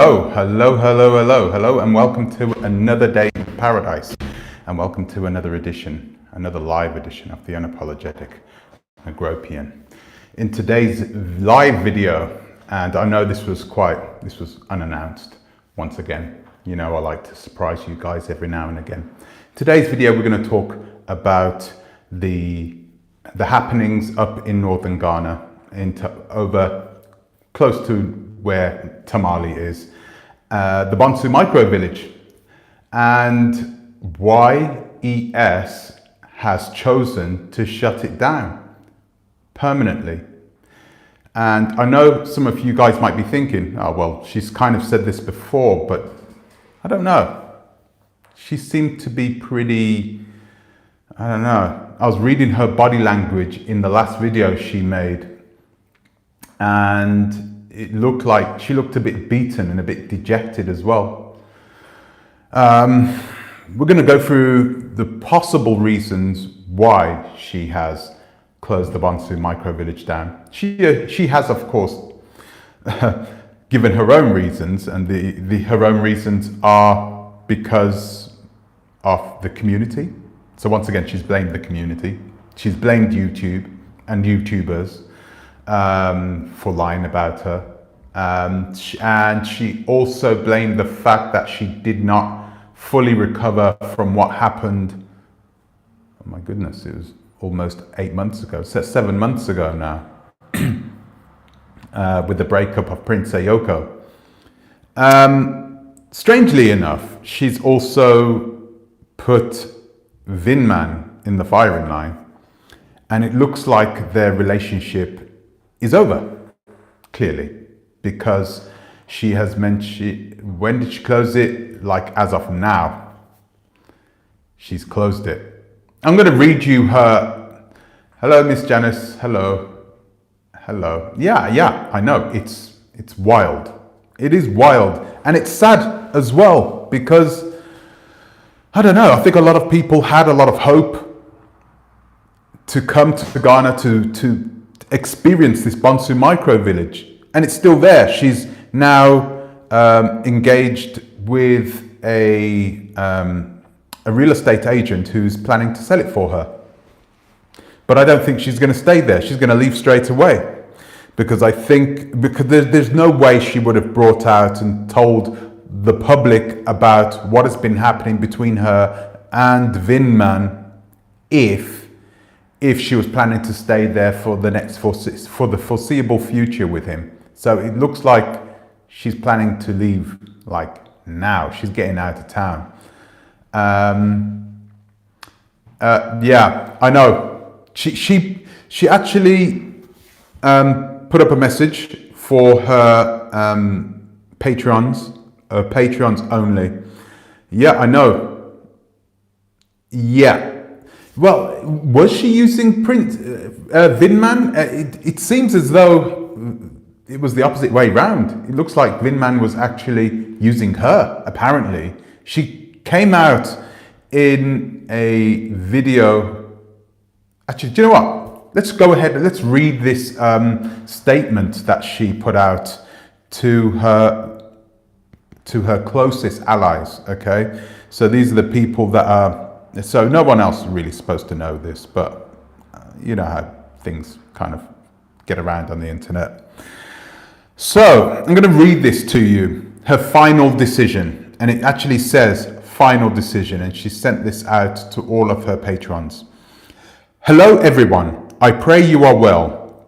Hello, and welcome to another day in paradise, and welcome to another live edition of the Unapologetic Negropean. In today's live video, and I know this was unannounced once again. You know, I like to surprise you guys every now and again. Today's video, we're going to talk about the happenings up in northern Ghana, over close to where Tamale is, the Bonsu micro village, and why ES has chosen to shut it down permanently. And I know some of you guys might be thinking, oh, well, she's kind of said this before, but I don't know. She seemed to be pretty, I don't know. I was reading her body language in the last video she made, and it looked like she looked a bit beaten and a bit dejected as well. We're going to go through the possible reasons why she has closed the Bonsu micro village down. She has, of course, given her own reasons, and her own reasons are because of the community. So once again, she's blamed the community. She's blamed YouTube and YouTubers for lying about her. And she also blamed the fact that she did not fully recover from what happened. Oh my goodness, it was almost 8 months ago, 7 months ago now, with the breakup of Prince Ayoko. Strangely enough, she's also put Vin Man in the firing line, and it looks like their relationship is over, clearly, because she has mentioned, when did she close it? Like as of now, she's closed it. I'm going to read you her. Hello, Miss Janice. Hello. Yeah, I know. It's wild. It is wild. And it's sad as well, because I don't know. I think a lot of people had a lot of hope to come to Ghana to experience this Bonsu micro village, and it's still there. She's now engaged with a real estate agent who's planning to sell it for her. But I don't think she's going to stay there. She's going to leave straight away, because there's no way she would have brought out and told the public about what has been happening between her and Vinman if she was planning to stay there for the foreseeable future with him. So it looks like she's planning to leave like now. She's getting out of town. Yeah, I know. She actually put up a message for her patrons only. Yeah, I know. Yeah. Well, was she using Vinman? It seems as though it was the opposite way round. It looks like Vinman was actually using her, apparently. She came out in a video. Actually, do you know what? Let's go ahead. Let's read this statement that she put out to her closest allies. Okay, so these are the people that are. So no one else is really supposed to know this, but you know how things kind of get around on the internet. So I'm going to read this to you, her final decision, and it actually says final decision, and she sent this out to all of her patrons. Hello everyone, I pray you are well.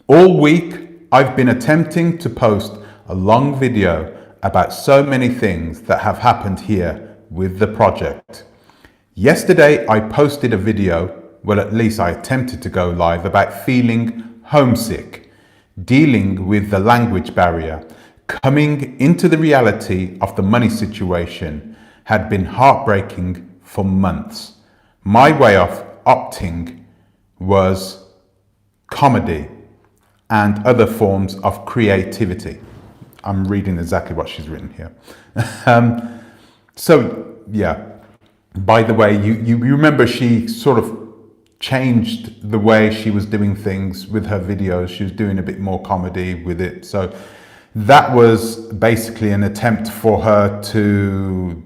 All week I've been attempting to post a long video about so many things that have happened here with the project. Yesterday, I posted a video, well, at least I attempted to go live, about feeling homesick, dealing with the language barrier, coming into the reality of the money situation had been heartbreaking for months. My way of opting was comedy and other forms of creativity. I'm reading exactly what she's written here. So, yeah. By the way, you remember she sort of changed the way she was doing things with her videos. She was doing a bit more comedy with it. So that was basically an attempt for her to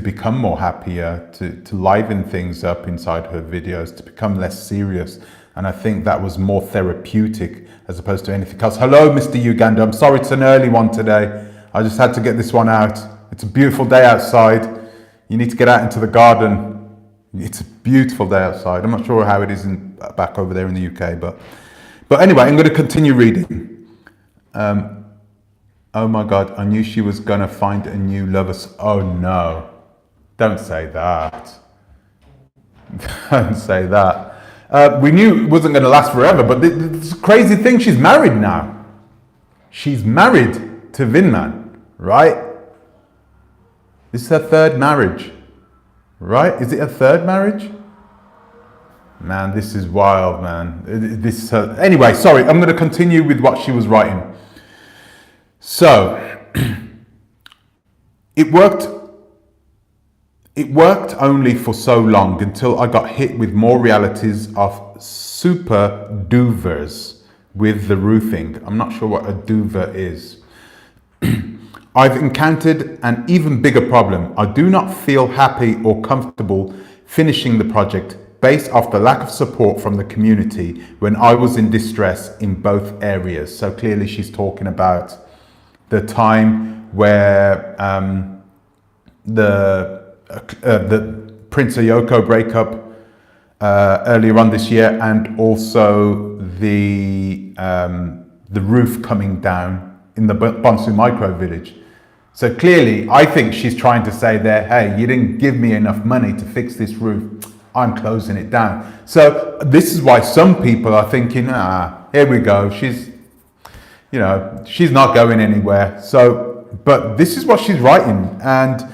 become more happier, to liven things up inside her videos, to become less serious. And I think that was more therapeutic as opposed to anything else. Hello, Mr. Uganda. I'm sorry it's an early one today. I just had to get this one out. It's a beautiful day outside. You need to get out into the garden. It's a beautiful day outside. I'm not sure how it is back over there in the UK, but anyway, I'm going to continue reading. Oh my God, I knew she was going to find a new lover. Oh no, don't say that. Don't say that. We knew it wasn't going to last forever, but this crazy thing, she's married now. She's married to Vin Man, right? This is her third marriage, right? Is it her third marriage? Man, this is wild, man. This is her. Anyway, sorry, I'm going to continue with what she was writing. So, it worked only for so long until I got hit with more realities of super doovers with the roofing. I'm not sure what a doover is. I've encountered an even bigger problem. I do not feel happy or comfortable finishing the project based off the lack of support from the community when I was in distress in both areas. So clearly she's talking about the time where the Prince Ayoko breakup earlier on this year, and also the roof coming down in the Bonsu micro village. So clearly, I think she's trying to say there, hey, you didn't give me enough money to fix this roof. I'm closing it down. So this is why some people are thinking, here we go. She's not going anywhere. So, but this is what she's writing, and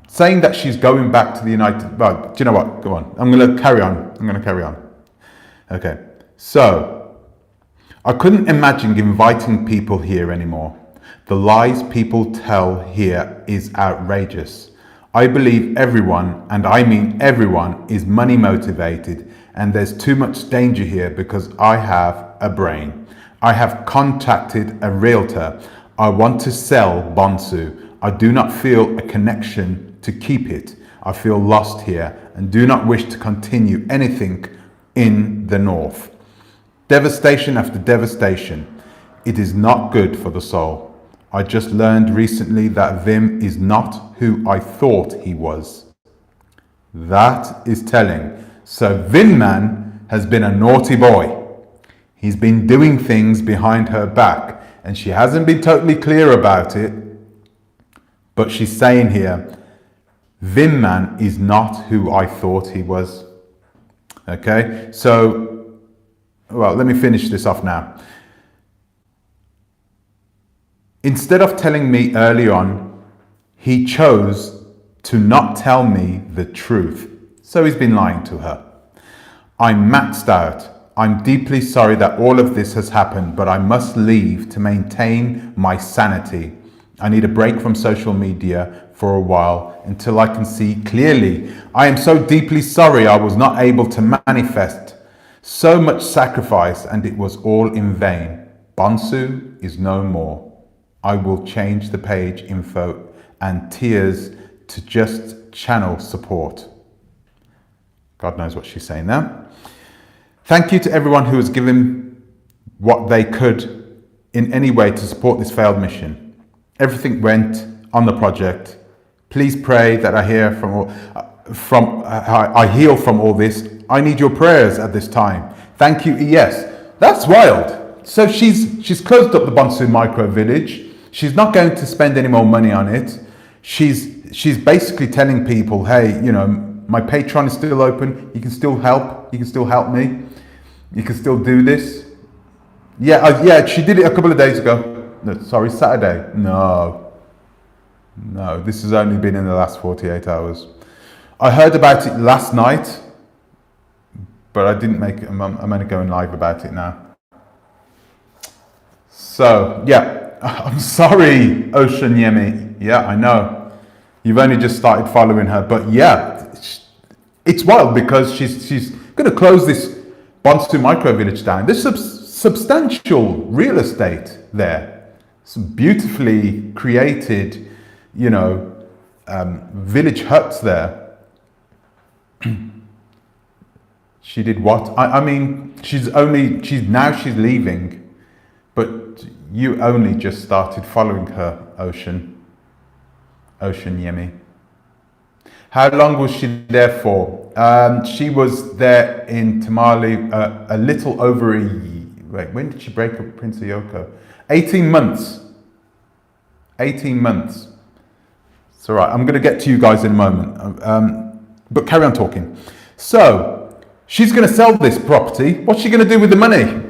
saying that she's going back to the United. Well, do you know what? Go on. I'm going to carry on. Okay. So, I couldn't imagine inviting people here anymore. The lies people tell here is outrageous. I believe everyone, and I mean everyone, is money motivated, and there's too much danger here because I have a brain. I have contacted a realtor. I want to sell Bonsu. I do not feel a connection to keep it. I feel lost here and do not wish to continue anything in the north. Devastation after devastation. It is not good for the soul. I just learned recently that Vim is not who I thought he was. That is telling. So Vinman has been a naughty boy. He's been doing things behind her back, and she hasn't been totally clear about it. But she's saying here, Vin Man is not who I thought he was. Okay, so, well, let me finish this off now. Instead of telling me early on, he chose to not tell me the truth. So he's been lying to her. I'm maxed out. I'm deeply sorry that all of this has happened, but I must leave to maintain my sanity. I need a break from social media for a while until I can see clearly. I am so deeply sorry I was not able to manifest. So much sacrifice, and it was all in vain. Bonsu is no more. I will change the page info and tears to just channel support. God knows what she's saying there. Thank you to everyone who has given what they could in any way to support this failed mission. Everything went on the project. Please pray that I heal from all this. I need your prayers at this time. Thank you. Yes, that's wild. So she's closed up the Bonsu micro village. She's not going to spend any more money on it. She's basically telling people, hey, my Patreon is still open. You can still help. You can still help me. You can still do this. Yeah, she did it a couple of days ago. No, sorry, Saturday. No, this has only been in the last 48 hours. I heard about it last night, but I didn't make it. I'm only going live about it now. So, yeah. I'm sorry, Ocean Yemi. Yeah, I know. You've only just started following her. But yeah, it's wild because she's going to close this Bonsu micro village down. There's substantial real estate there. Some beautifully created, village huts there. She did what? I mean, she's leaving, but you only just started following her, Ocean Yemi. How long was she there for? She was there in Tamale a little over a year. Wait, when did she break up with Prince Yoko? 18 months. 18 months. It's all right. I'm going to get to you guys in a moment. But carry on talking. So, she's going to sell this property. What's she going to do with the money?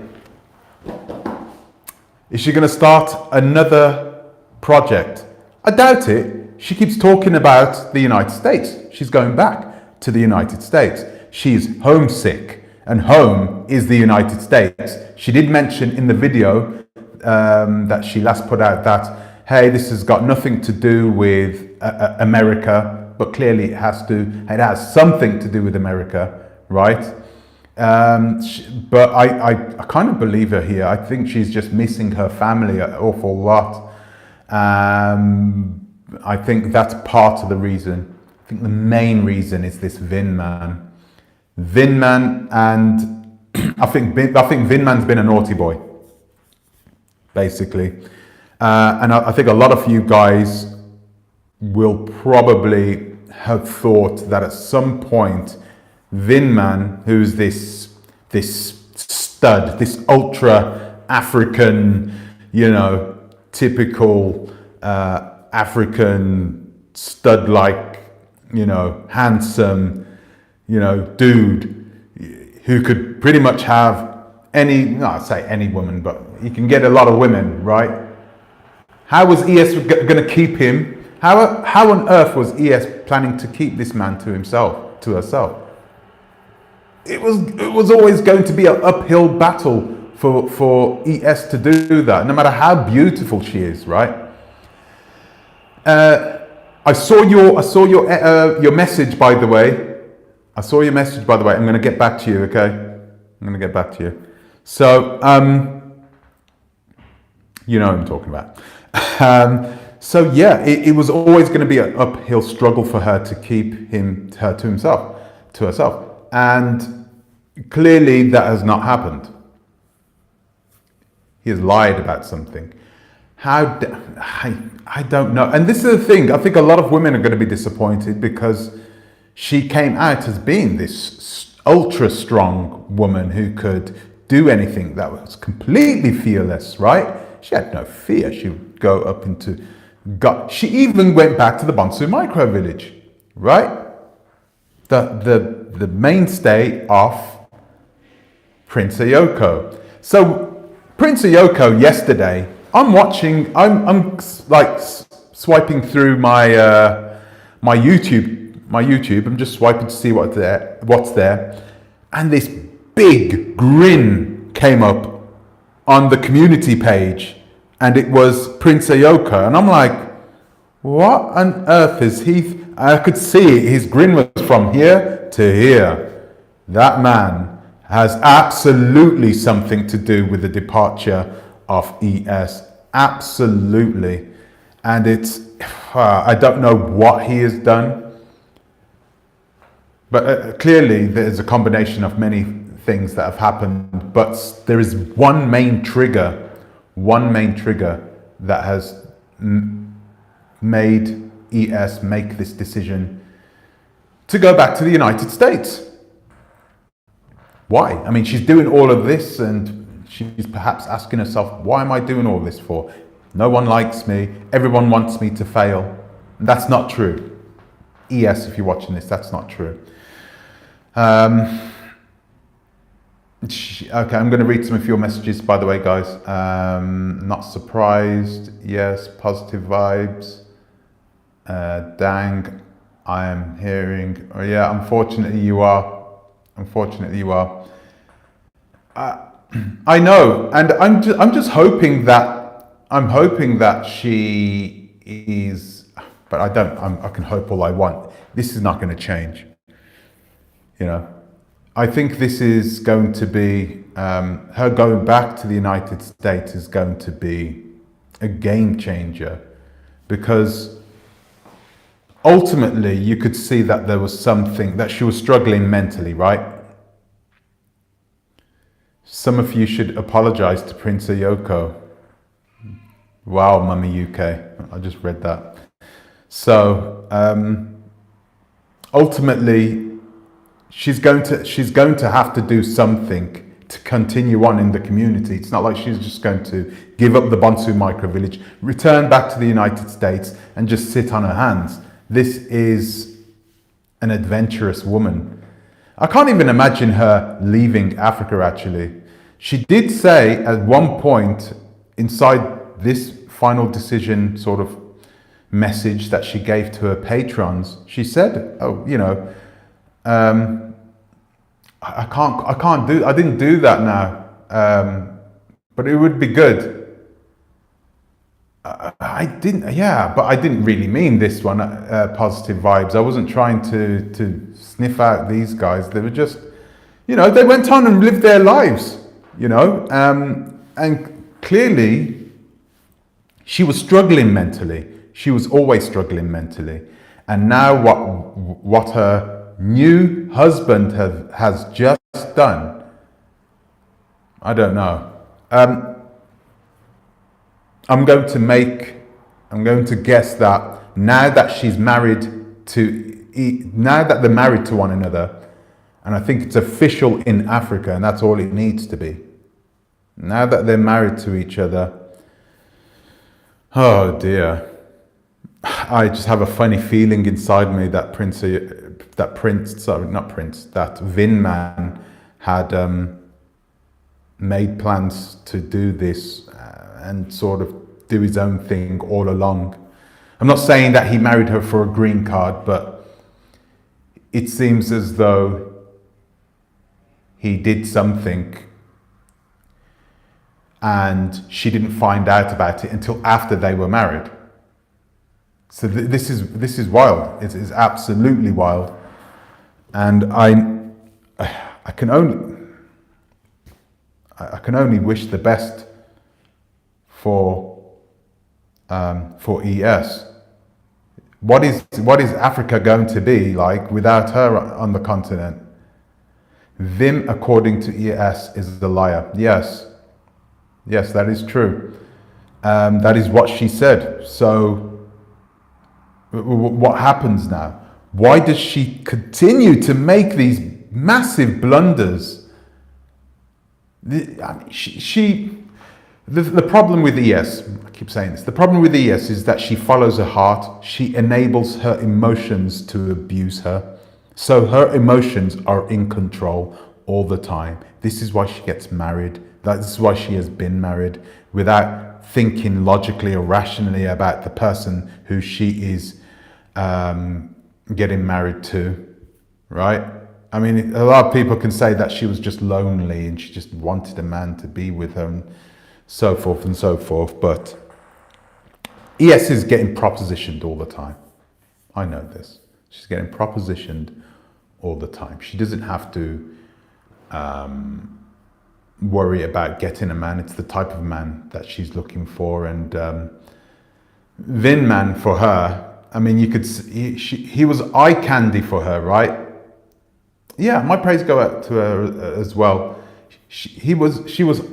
Is she going to start another project? I doubt it. She keeps talking about the United States. She's going back to the United States. She's homesick. And home is the United States. She did mention in the video that she last put out that, hey, this has got nothing to do with America, but clearly it has something to do with America, right? But I kind of believe her here. I think she's just missing her family an awful lot. I think that's part of the reason. I think the main reason is this Vin Man. Vinman, and I think Vinman's been a naughty boy, basically. And I think a lot of you guys will probably have thought that at some point, Vinman, who's this stud, this ultra African, typical African stud-like, handsome, dude who could pretty much have I'd say any woman, but he can get a lot of women, right? How was ES going to keep him? How on earth was ES planning to keep this man to herself? It was always going to be an uphill battle for ES to do that, no matter how beautiful she is, right? I saw your message, by the way. I'm going to get back to you, okay? I'm going to get back to you. So, you know what I'm talking about. So yeah, it was always going to be an uphill struggle for her to keep her to herself. And clearly that has not happened. He has lied about something. I don't know. And this is the thing. I think a lot of women are going to be disappointed because she came out as being this ultra strong woman who could do anything, that was completely fearless, right? She had no fear. She would go up into God. She even went back to the Bonsu micro village, right? The mainstay of Prince Yoko. So Prince Yoko yesterday, I'm like swiping through my YouTube. I'm just swiping to see what's there, and this big grin came up on the community page, and it was Prince Yoko, and I'm like, what on earth is he? I could see it. His grin was from here to here. That man has absolutely something to do with the departure of ES. Absolutely. And it's, I don't know what he has done, but clearly there's a combination of many things that have happened, but there is one main trigger that has made ES make this decision to go back to the United States. Why? I mean, she's doing all of this and she's perhaps asking herself, why am I doing all this for? No one likes me. Everyone wants me to fail. And that's not true. ES, if you're watching this, that's not true. Okay, I'm going to read some of your messages, by the way, guys. Not surprised. Yes, positive vibes. Dang, I am hearing. Oh yeah, unfortunately you are. I know, and I'm just hoping that she is, but I don't. I can hope all I want. This is not going to change. You know, I think this is going to be, her going back to the United States is going to be a game changer, because ultimately you could see that there was something, that she was struggling mentally, right? Some of you should apologize to Prince Yoko. Wow, Mummy UK. I just read that. So ultimately, she's going to have to do something to continue on in the community. It's not like she's just going to give up the Bonsu micro village, return back to the United States, and just sit on her hands. This is an adventurous woman. I can't even imagine her leaving Africa, actually. She did say at one point inside this final decision sort of message that she gave to her patrons, she said, oh, you know, I didn't do that now, but it would be good. I didn't really mean this one, positive vibes. I wasn't trying to sniff out these guys. They were just, you know, they went on and lived their lives, you know, and clearly she was struggling mentally. She was always struggling mentally. And now what her new husband has just done, I don't know. I'm going to guess that now that she's married now that they're married to one another, and I think it's official in Africa, and that's all it needs to be. Now that they're married to each other, oh dear. I just have a funny feeling inside me that that Vin Man had made plans to do this and sort of do his own thing all along. I'm not saying that he married her for a green card, but it seems as though he did something and she didn't find out about it until after they were married. So this is wild. It is absolutely wild, and I can only wish the best for ES. What is Africa going to be like without her on the continent? Vim, according to ES, is a liar. Yes, that is true. That is what she said. So what happens now? Why does she continue to make these massive blunders? The problem with ES, I keep saying this, the problem with ES is that she follows her heart. She enables her emotions to abuse her. So her emotions are in control all the time. This is why she gets married. This is why she has been married without thinking logically or rationally about the person who she is getting married to, right? I mean, a lot of people can say that she was just lonely and she just wanted a man to be with her and so forth and so forth, but ES is getting propositioned all the time. I know this. She's getting propositioned all the time. She doesn't have to worry about getting a man. It's the type of man that she's looking for. And Vin Man, for her, I mean, you could see, he was eye candy for her, right? Yeah, my praise go out to her as well. She was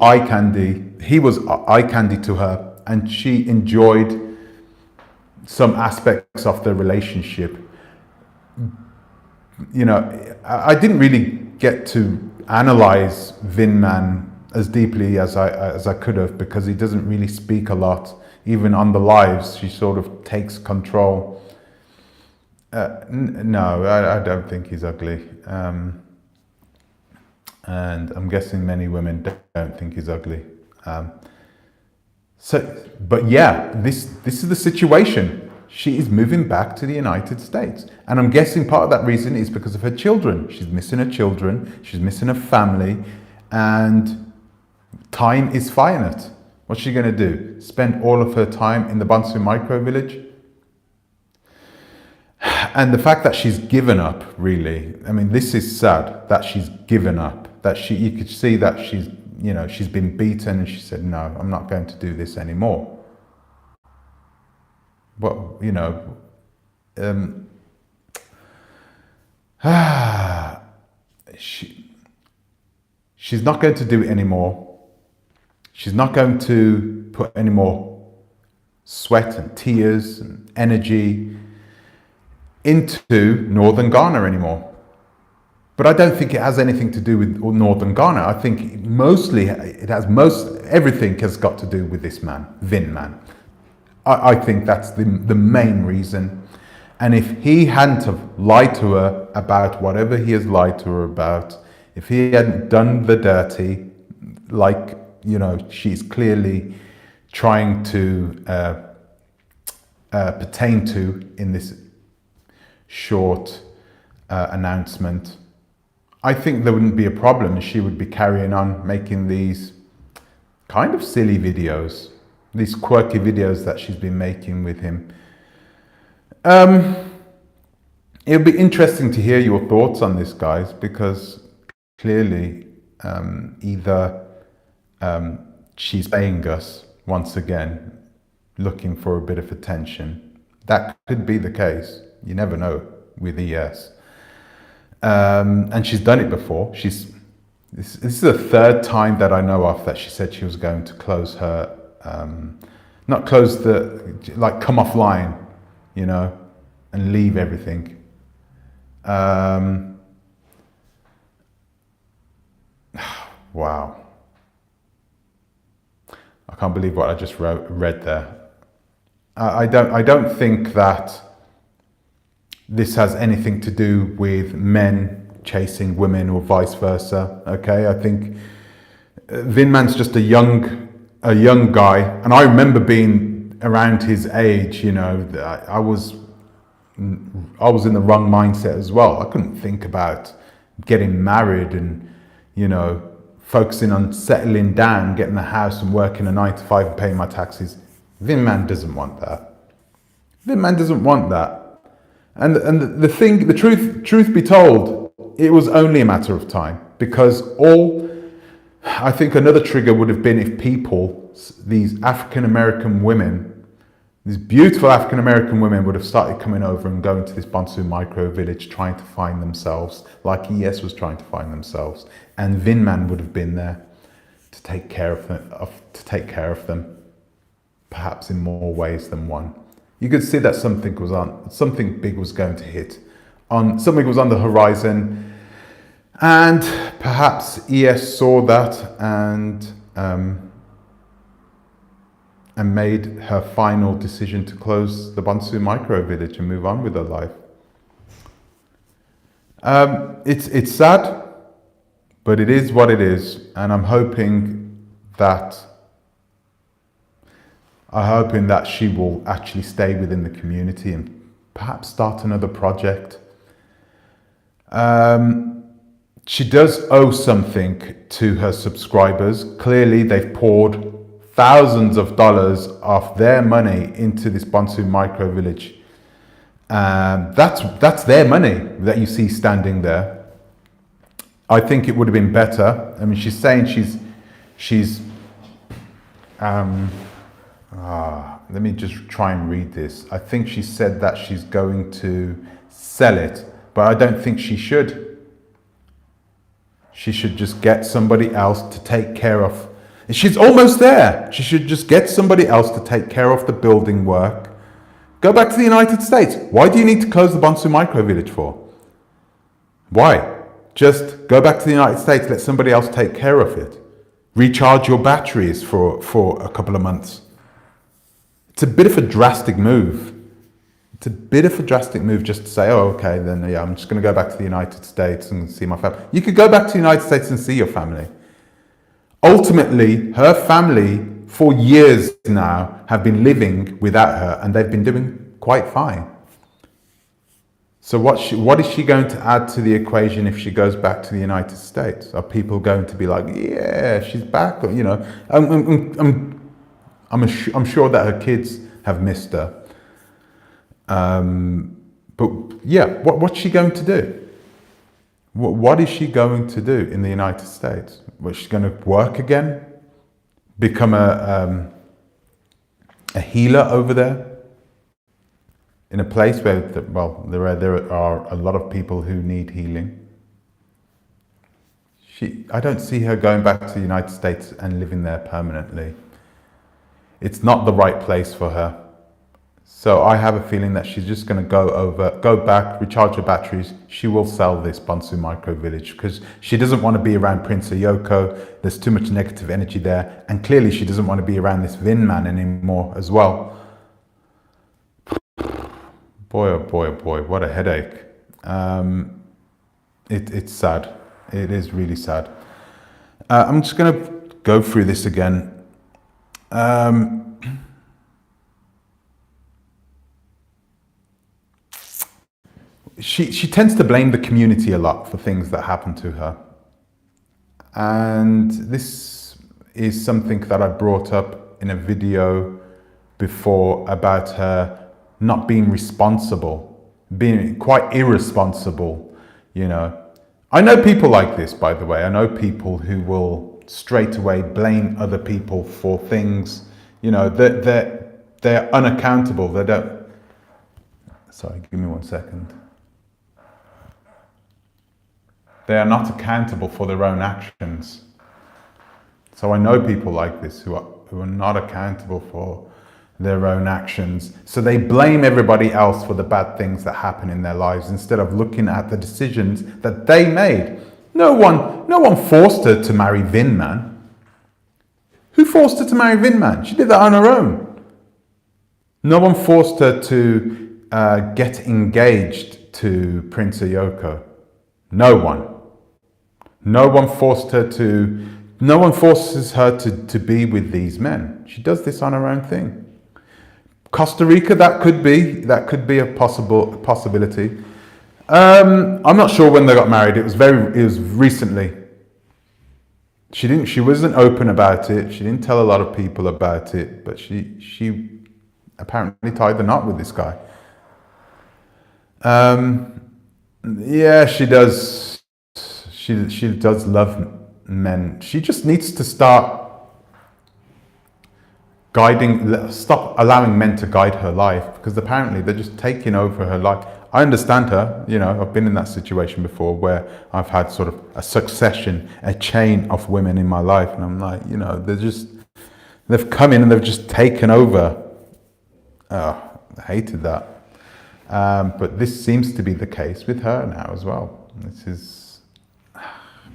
eye candy. He was eye candy to her, and she enjoyed some aspects of the relationship. You know, I didn't really get to analyze Vin Man as deeply as I could have, because he doesn't really speak a lot. Even on the lives, she sort of takes control. No, I don't think he's ugly. And I'm guessing many women don't think he's ugly. But yeah, this is the situation. She is moving back to the United States. And I'm guessing part of that reason is because of her children. She's missing her children, she's missing her family, and time is finite. What's she going to do? Spend all of her time in the Bonsu micro village? And the fact that she's given up, really, I mean, this is sad that she's given up, that you could see that she's been beaten and she said, no, I'm not going to do this anymore. But, she's not going to do it anymore. She's not going to put any more sweat and tears and energy into northern Ghana anymore. But I don't think it has anything to do with northern Ghana. I think mostly everything has got to do with this man, Vin Man. I think that's the main reason. And if he hadn't have lied to her about whatever he has lied to her about, if he hadn't done the dirty, like, she's clearly trying to pertain to in this short announcement, I think there wouldn't be a problem. She would be carrying on making these kind of silly videos, these quirky videos that she's been making with him. It'll be interesting to hear your thoughts on this, guys, because clearly either she's paying us once again, looking for a bit of attention. That could be the case. You never know with ES. And she's done it before. This is the third time that I know of that she said she was going to close her, not close come offline, and leave everything. Wow. I can't believe what I just read there. I don't think that this has anything to do with men chasing women or vice versa. Okay, I think Vinman's just a young guy, and I remember being around his age. I was in the wrong mindset as well. I couldn't think about getting married and focusing on settling down, getting a house and working a 9 to 5 and paying my taxes. Vin Man doesn't want that. Vin Man doesn't want that. And the truth be told, it was only a matter of time, because I think another trigger would have been if people, these African-American women, these beautiful African-American women would have started coming over and going to this Bonsu micro village trying to find themselves, like ES was trying to find themselves. And Vin Man would have been there to take care of them, perhaps in more ways than one. You could see that something big was going to hit. Something was on the horizon, and perhaps ES saw that and made her final decision to close the Bonsu micro village and move on with her life. It's sad, but it is what it is, and I'm hoping that she will actually stay within the community and perhaps start another project. She does owe something to her subscribers. Clearly, they've poured thousands of dollars of their money into this Bonsu micro village. That's their money that you see standing there. I think it would have been better. I mean, she's saying let me just try and read this. I think she said that she's going to sell it, but I don't think she should. She should just get somebody else to take care of. She's almost there. She should just get somebody else to take care of the building work. Go back to the United States. Why do you need to close the Bonsu micro village for? Why? Just go back to the United States, let somebody else take care of it. Recharge your batteries for a couple of months. It's a bit of a drastic move. It's a bit of a drastic move just to say, oh, okay, then yeah, I'm just going to go back to the United States and see my family. You could go back to the United States and see your family. Ultimately, her family, for years now, have been living without her, and they've been doing quite fine. So what is she going to add to the equation if she goes back to the United States? Are people going to be like, yeah, she's back? Or, I'm sure that her kids have missed her. But yeah, what's she going to do? What is she going to do in the United States? Was she going to work again? Become a healer over there? In a place where, well, there are a lot of people who need healing. I don't see her going back to the United States and living there permanently. It's not the right place for her. So I have a feeling that she's just going to go back, recharge her batteries. She will sell this Bonsu micro village because she doesn't want to be around Prince Yoko. There's too much negative energy there. And clearly she doesn't want to be around this Vin Man anymore as well. Boy, oh boy, oh boy, what a headache. It's sad. It is really sad. I'm just going to go through this again. She tends to blame the community a lot for things that happen to her. And this is something that I brought up in a video before about her not being responsible, being quite irresponsible, you know. I know people like this, by the way. I know people who will straight away blame other people for things, you know, they're unaccountable. They don't. Sorry, give me 1 second. They are not accountable for their own actions. So I know people like this who are not accountable for their own actions. So they blame everybody else for the bad things that happen in their lives instead of looking at the decisions that they made. No one forced her to marry Vin Man. Who forced her to marry Vin Man? She did that on her own. No one forced her to get engaged to Prince Yoko. No one. No one forces her to be with these men. She does this on her own thing. Costa Rica, that could be a possibility. I'm not sure when they got married. It was recently. She wasn't open about it. She didn't tell a lot of people about it, but she apparently tied the knot with this guy. Yeah, she does. She does love men. She just needs to stop stop allowing men to guide her life, because apparently they're just taking over her life. I understand her, you know, I've been in that situation before where I've had sort of a chain of women in my life, and I'm like, you know, they've come in and they've just taken over. Oh, I hated that. But this seems to be the case with her now as well. This is,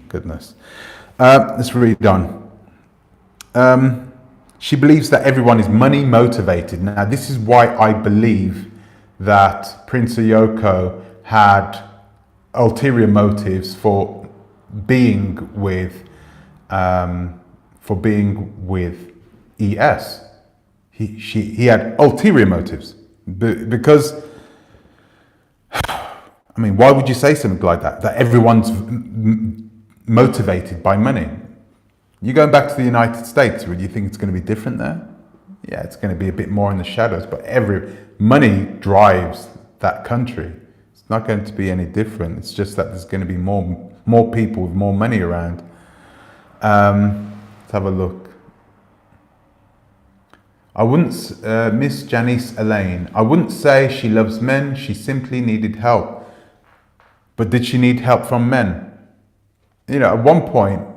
goodness. Let's read on. She believes that everyone is money motivated. Now, this is why I believe that Prince Yoko had ulterior motives for being with ES. He had ulterior motives because, I mean, why would you say something like that? That everyone's motivated by money. You going back to the United States, would you think it's going to be different there? Yeah, it's going to be a bit more in the shadows, but money drives that country. It's not going to be any different. It's just that there's going to be more people with more money around. Let's have a look. I wouldn't, Miss Janice Elaine, I wouldn't say she loves men, she simply needed help. But did she need help from men? You know, at one point,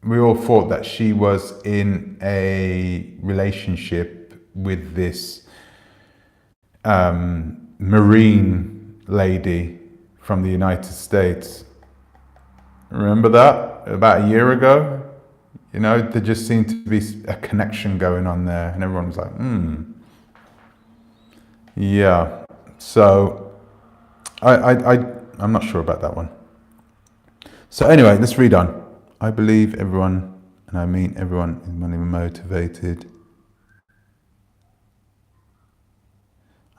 we all thought that she was in a relationship with this Marine lady from the United States. Remember that? About a year ago? You know, there just seemed to be a connection going on there, and everyone was like, yeah. So, I'm not sure about that one. So anyway, let's read on. I believe everyone, and I mean everyone, is money motivated.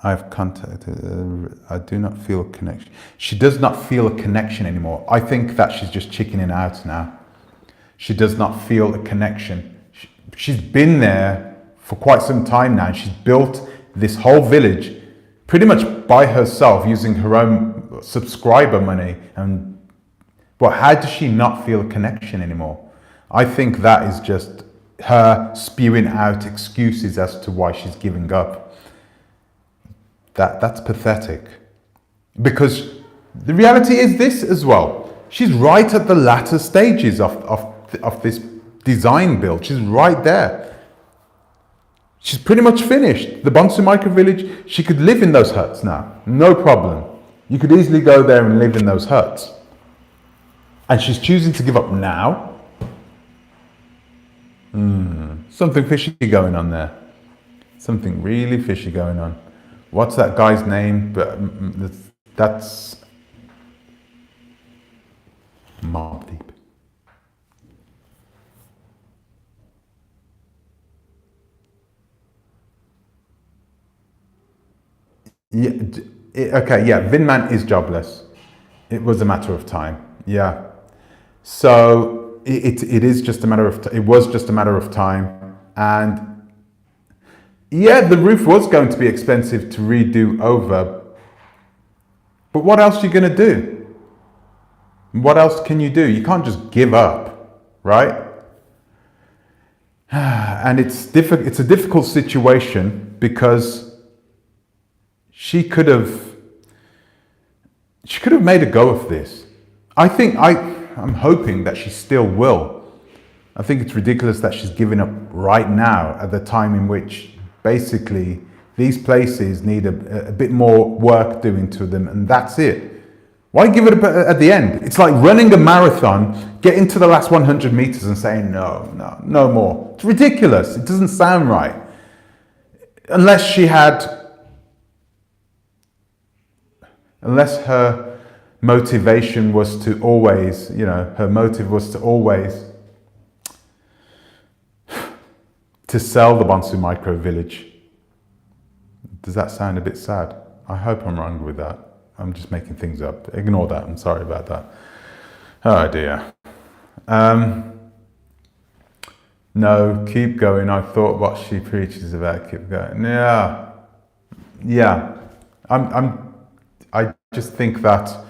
I've contacted, I do not feel a connection. She does not feel a connection anymore. I think that she's just chickening out now. She does not feel a connection. She's been there for quite some time now. She's built this whole village pretty much by herself using her own subscriber money. And but how does she not feel a connection anymore? I think that is just her spewing out excuses as to why she's giving up. That's pathetic. Because the reality is this as well. She's right at the latter stages of this design build. She's right there. She's pretty much finished. The Bonsu micro village, she could live in those huts now. No problem. You could easily go there and live in those huts. And she's choosing to give up now. Something fishy going on there. Something really fishy going on. What's that guy's name? But that's Mob Deep. Yeah. Okay. Yeah. Vin Man is jobless. It was a matter of time. Yeah. So it is just a matter of. It was just a matter of time, and yeah, the roof was going to be expensive to redo over. But what else are you going to do? What else can you do? You can't just give up, right? And it's difficult. It's a difficult situation because she could have made a go of this. I'm hoping that she still will. I think it's ridiculous that she's giving up right now at the time in which basically these places need a bit more work doing to them, and that's it. Why give it up at the end? It's like running a marathon, getting to the last 100 meters and saying, no more. It's ridiculous. It doesn't sound right. Unless her motivation was to always, her motive was to always to sell the Bonsu micro village. Does that sound a bit sad? I hope I'm wrong with that. I'm just making things up. Ignore that. I'm sorry about that. Oh dear. No, keep going. I thought what she preaches about, keep going. Yeah. I just think that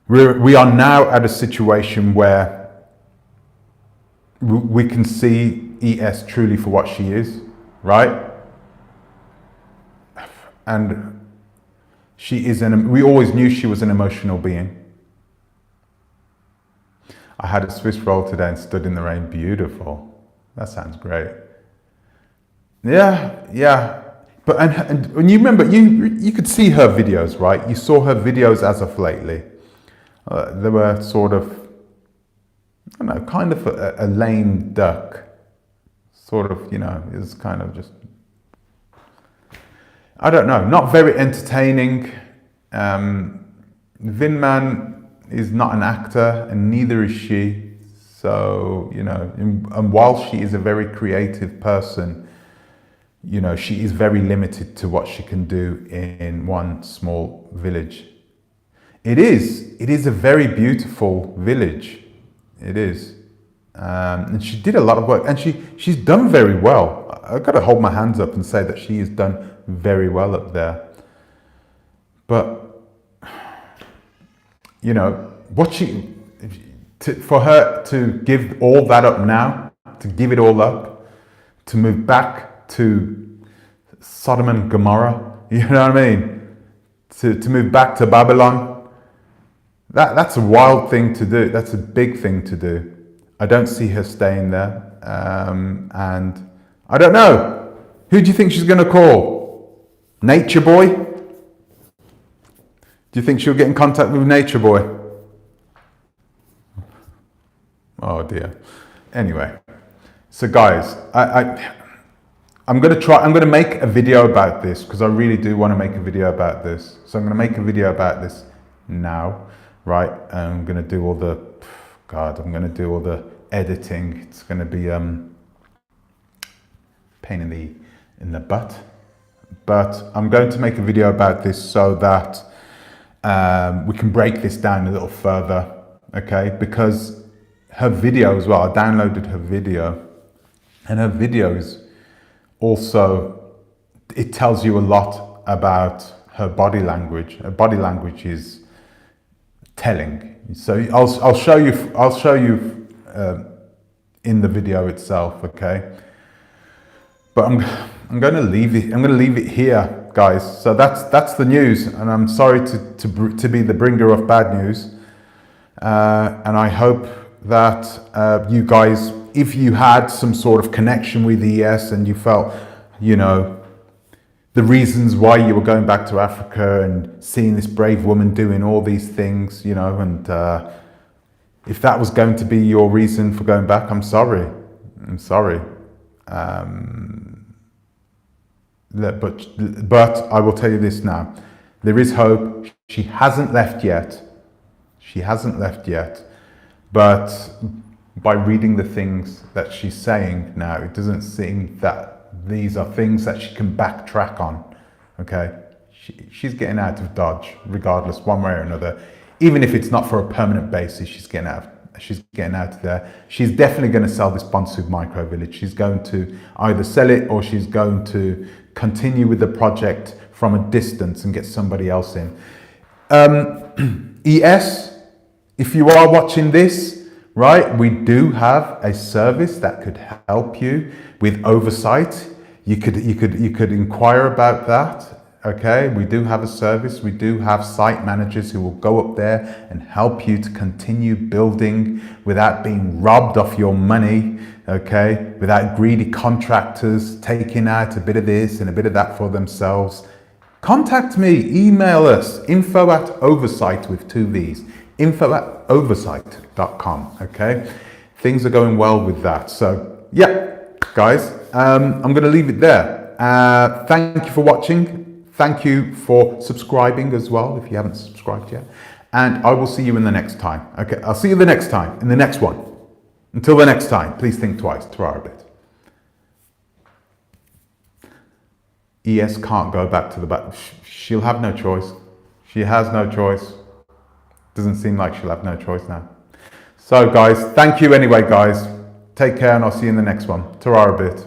we are now at a situation where we can see ES truly for what she is, right? And we always knew she was an emotional being. I had a Swiss roll today and stood in the rain. Beautiful. That sounds great. Yeah. But and you remember, you could see her videos, right? You saw her videos as of lately. They were sort of, I don't know, kind of a lame duck. Sort of, it was kind of just, I don't know, not very entertaining. Vin Man is not an actor, and neither is she. So, and while she is a very creative person, she is very limited to what she can do in one small village. It is a very beautiful village. It is. And she did a lot of work, and she's done very well. I've got to hold my hands up and say that she has done very well up there. But, for her to give all that up now, to give it all up, to move back to Sodom and Gomorrah, you know what I mean? To move back to Babylon, that's a wild thing to do. That's a big thing to do. I don't see her staying there. And I don't know. Who do you think she's going to call? Nature Boy? Do you think she'll get in contact with Nature Boy? Oh dear. Anyway, so guys, I'm going to make a video about this because I really do want to make a video about this. So I'm going to make a video about this now, right? And I'm going to do all the, editing. It's going to be pain in the butt. But I'm going to make a video about this so that we can break this down a little further, okay? Because her video as well, I downloaded her video, and her video is also, it tells you a lot about her body language. Her body language is telling. So I'll show you. I'll show you in the video itself. Okay. But I'm going to leave it. I'm going to leave it here, guys. So that's the news, and I'm sorry to be the bringer of bad news. And I hope that you guys, if you had some sort of connection with ES and you felt, you know, the reasons why you were going back to Africa and seeing this brave woman doing all these things, you know, and if that was going to be your reason for going back, I'm sorry. I'm sorry. But I will tell you this now. There is hope. She hasn't left yet. She hasn't left yet. But by reading the things that she's saying now, it doesn't seem that these are things that she can backtrack on. Okay? She's getting out of Dodge, regardless, one way or another. Even if it's not for a permanent basis, she's getting out of there. She's definitely going to sell this Bonsu micro village. She's going to either sell it or she's going to continue with the project from a distance and get somebody else in. ES, if you are watching this, right, we do have a service that could help you with oversight. You could inquire about that. Okay, we do have a service. We do have site managers who will go up there and help you to continue building without being robbed of your money. Okay, without greedy contractors taking out a bit of this and a bit of that for themselves. Contact me, email us, info@oversight with 2 V's, info@oversight.com. Okay, things are going well with that. So yeah, guys, I'm going to leave it there. Thank you for watching. Thank you for subscribing as well, if you haven't subscribed yet. And I will see you in the next time. Okay, I'll see you the next time, in the next one. Until the next time, please think twice. Tara a bit. ES can't go back to the back. She'll have no choice. She has no choice. Doesn't seem like she'll have no choice now. So guys, thank you anyway, guys. Take care and I'll see you in the next one. Tara a bit.